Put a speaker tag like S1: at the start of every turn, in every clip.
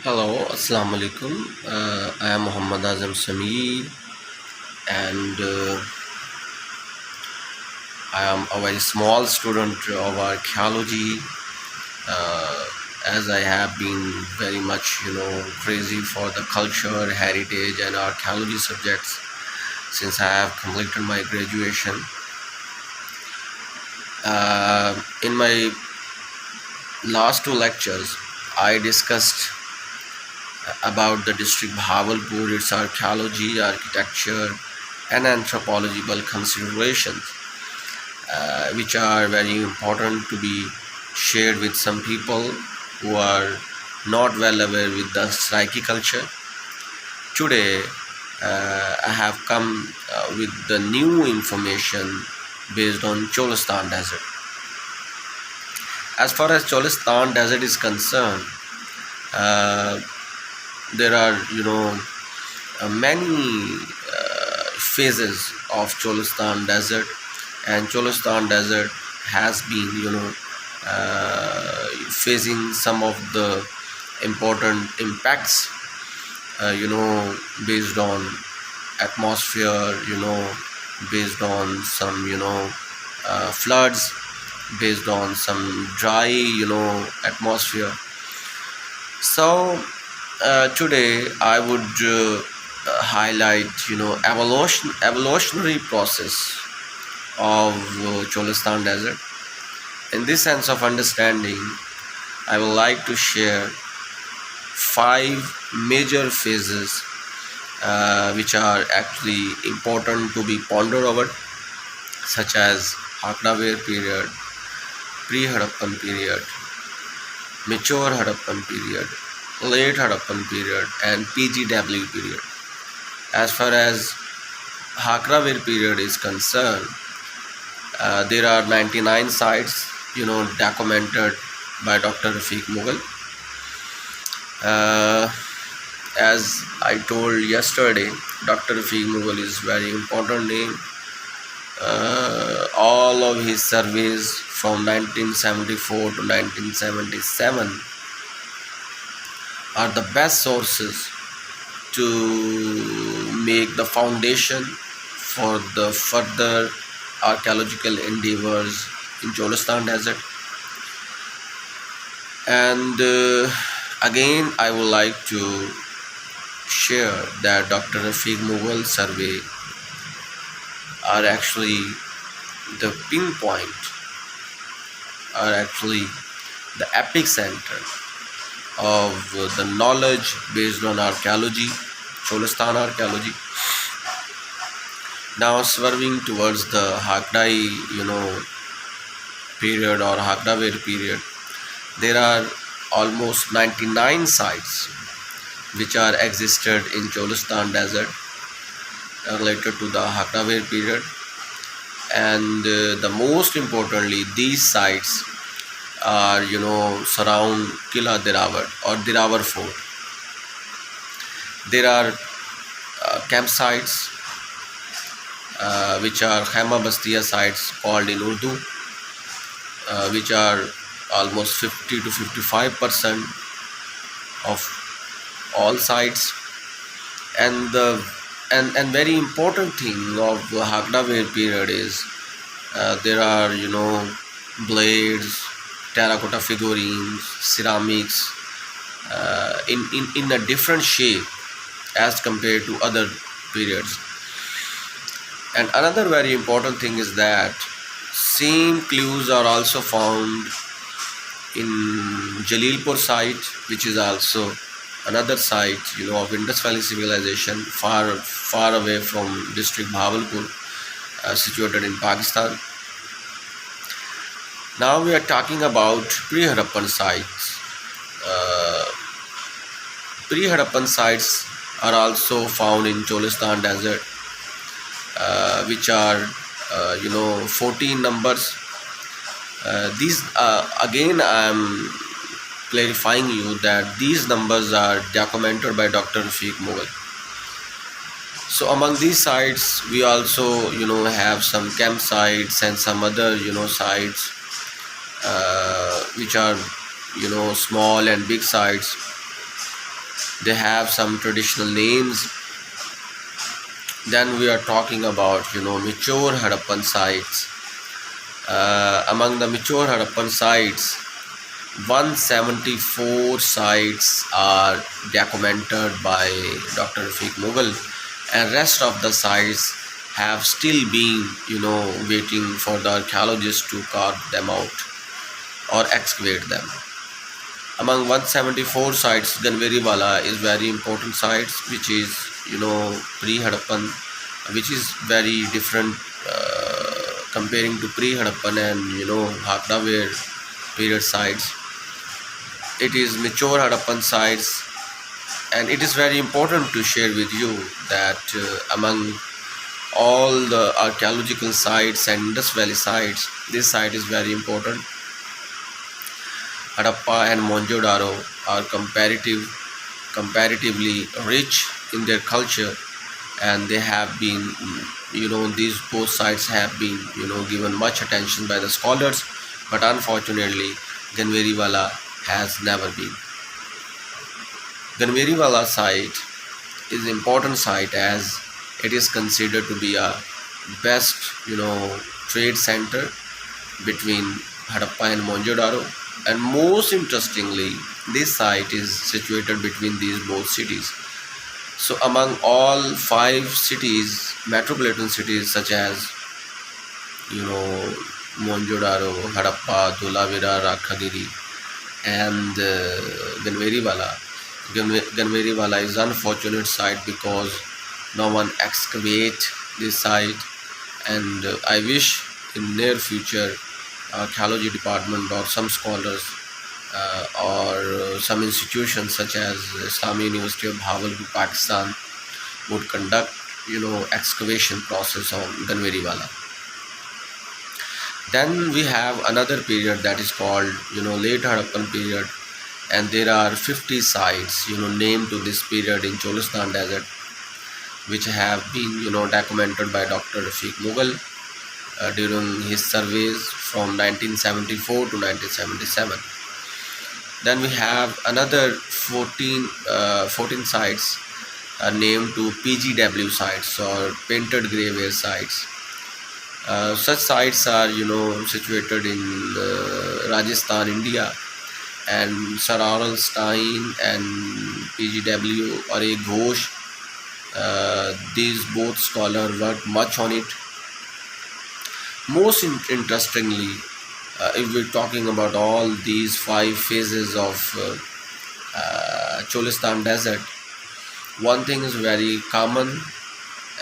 S1: Hello, Assalamu alaikum. I am Muhammad Azam Sameer, and I am a very small student of archaeology. Uh, as I have been very much, crazy for the culture, heritage, and archaeology subjects since I have completed my graduation. In my last two lectures, I discussed about the district Bhavalpur, its archaeology, architecture, and anthropological considerations, which are very important to be shared with some people who are not well aware with the Sraiki culture. Today, I have come with the new information based on Cholistan Desert. As far as Cholistan Desert is concerned, uh, there are many phases of Cholistan Desert, and Cholistan Desert has been facing some of the important impacts, based on atmosphere, based on some floods, based on some dry atmosphere. So today I would highlight evolutionary process of Cholistan Desert. In this sense of understanding, I would like to share five major phases which are actually important to be pondered over, such as Hakdaware period, pre-Harappan period, mature Harappan period, late Harappan period, and PGW period. As far as Hakraware period is concerned, there are 99 sites, documented by Dr. Rafiq Mughal. Uh, as I told yesterday, Dr. Rafiq Mughal is very important name. All of his surveys from 1974 to 1977 are the best sources to make the foundation for the further archaeological endeavors in Cholistan Desert. And again, I would like to share that Dr. Rafiq Mughal survey are actually the pinpoint, are actually the epicenter of the knowledge based on archaeology, Cholistan archaeology. Now swerving towards the Hakdai, period or Hakdaware period, there are almost 99 sites which are existed in Cholistan Desert related to the Hakdaware period, and the most importantly, these sites are surround Kila Dirawar or Dirawar Fort. There are campsites which are Khaima Bastiya sites called in Urdu, which are almost 50 to 55% of all sites. And the and very important thing of the Hakdaware period is there are blades, terracotta figurines, ceramics in a different shape as compared to other periods. And another very important thing is that same clues are also found in Jalilpur site, which is also another site of Indus Valley civilization, far away from district Bhavalpur, situated in Pakistan. Now we are talking about pre-Harappan sites. Uh, Pre-Harappan sites are also found in Cholistan Desert, which are 14 numbers. These again I am clarifying you that these numbers are documented by Dr. Rafiq Mughal. So among these sites, we also have some campsites and some other sites which are small and big sites. They have some traditional names. Then we are talking about, mature Harappan sites. Among the mature Harappan sites, 174 sites are documented by Dr. Rafiq Mughal, and rest of the sites have still been, waiting for the archaeologists to carve them out or excavate them. Among 174 sites, Ganveriwala is very important sites, which is, pre-Harappan, which is very different comparing to pre-Harappan and, Hakdaware period sites. It is mature Harappan sites, and it is very important to share with you that among all the archaeological sites and Indus Valley sites, this site is very important. Harappa and Mohenjo-daro are comparatively rich in their culture, and they have been, these both sites have been, given much attention by the scholars, but unfortunately, Ganveriwala has never been. Ganveriwala site is an important site as it is considered to be a best, trade center between Harappa and Mohenjo-daro. And most interestingly, this site is situated between these both cities. So among all 5 cities, metropolitan cities such as, Mohenjo-daro, Harappa, Dholavira, Rakhagiri, and Ganveriwala. Ganveriwala is unfortunate site because no one excavate this site, and I wish in near future archaeology department or some scholars or some institutions such as Islamic University of Bahawalpur, Pakistan would conduct, excavation process on Ganveriwala. Then we have another period that is called, late Harappan period, and there are 50 sites, named to this period in Cholistan Desert, which have been, documented by Dr. Rafiq Mughal during his surveys from 1974 to 1977. Then we have another 14 sites named to PGW sites or painted graveware sites. Such sites are, situated in Rajasthan, India, and Sir Stein and PGW or a Ghosh. These both scholars worked much on it. Most interestingly, if we're talking about all these 5 phases of Cholistan Desert, one thing is very common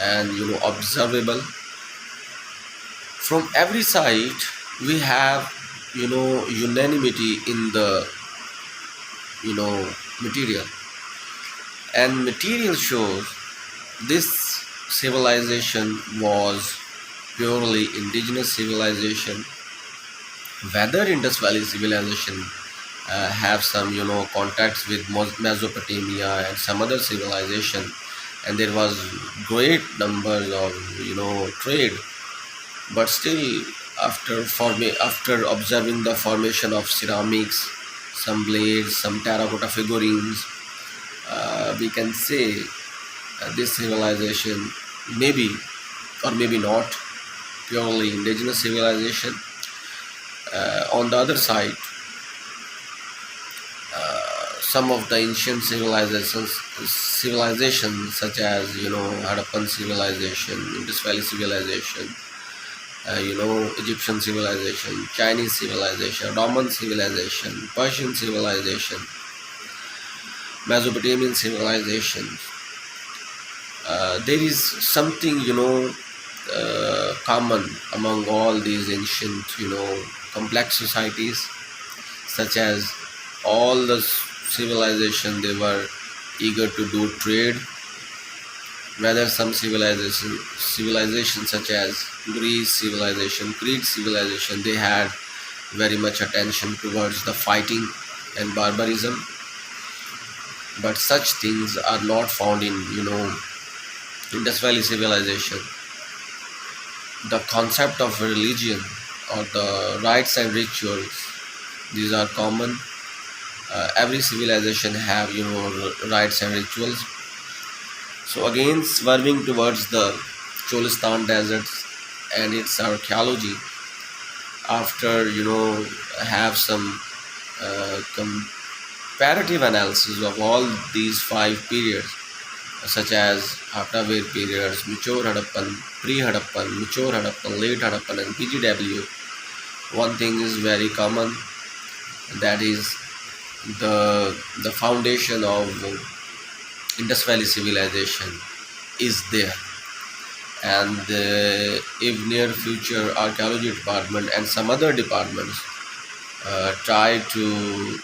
S1: and, observable. From every site, we have, unanimity in the, material, and material shows this civilization was purely indigenous civilization. Whether Indus Valley civilization have some, contacts with Mesopotamia and some other civilization, and there was great numbers of, trade, but still after observing the formation of ceramics, some blades, some terracotta figurines, we can say this civilization maybe or maybe not purely indigenous civilization. On the other side, some of the ancient civilizations such as, Harappan civilization, Indus Valley civilization, Egyptian civilization, Chinese civilization, Roman civilization, Persian civilization, Mesopotamian civilization. There is something, common among all these ancient, complex societies, such as all the civilization, they were eager to do trade. Whether some civilization such as Greece civilization, Crete civilization, they had very much attention towards the fighting and barbarism, but such things are not found in, Indus Valley civilization. The concept of religion or the rites and rituals, these are common. Every civilization have, rites and rituals. So again, swerving towards the Cholistan deserts and its archaeology, after have some comparative analysis of all these five periods, such as Hatavir periods, Mature Harappan, Pre-Harappan, Mature Harappan, Late Harappan, and PGW. One thing is very common, that is the foundation of Indus Valley civilization is there. And if near future archaeology department and some other departments try to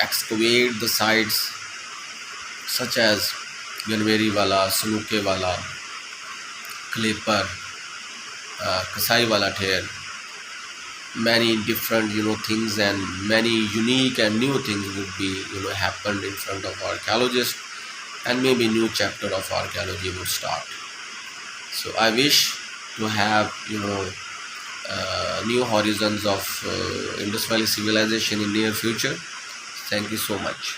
S1: excavate the sites such as Ganveri Wala, Sanuke Wala, Klepar, Kasai Wala Thair, many different things and many unique and new things would be happened in front of archaeologists, and maybe new chapter of archaeology would start. So I wish to have new horizons of Indus Valley civilization in near future. Thank you so much.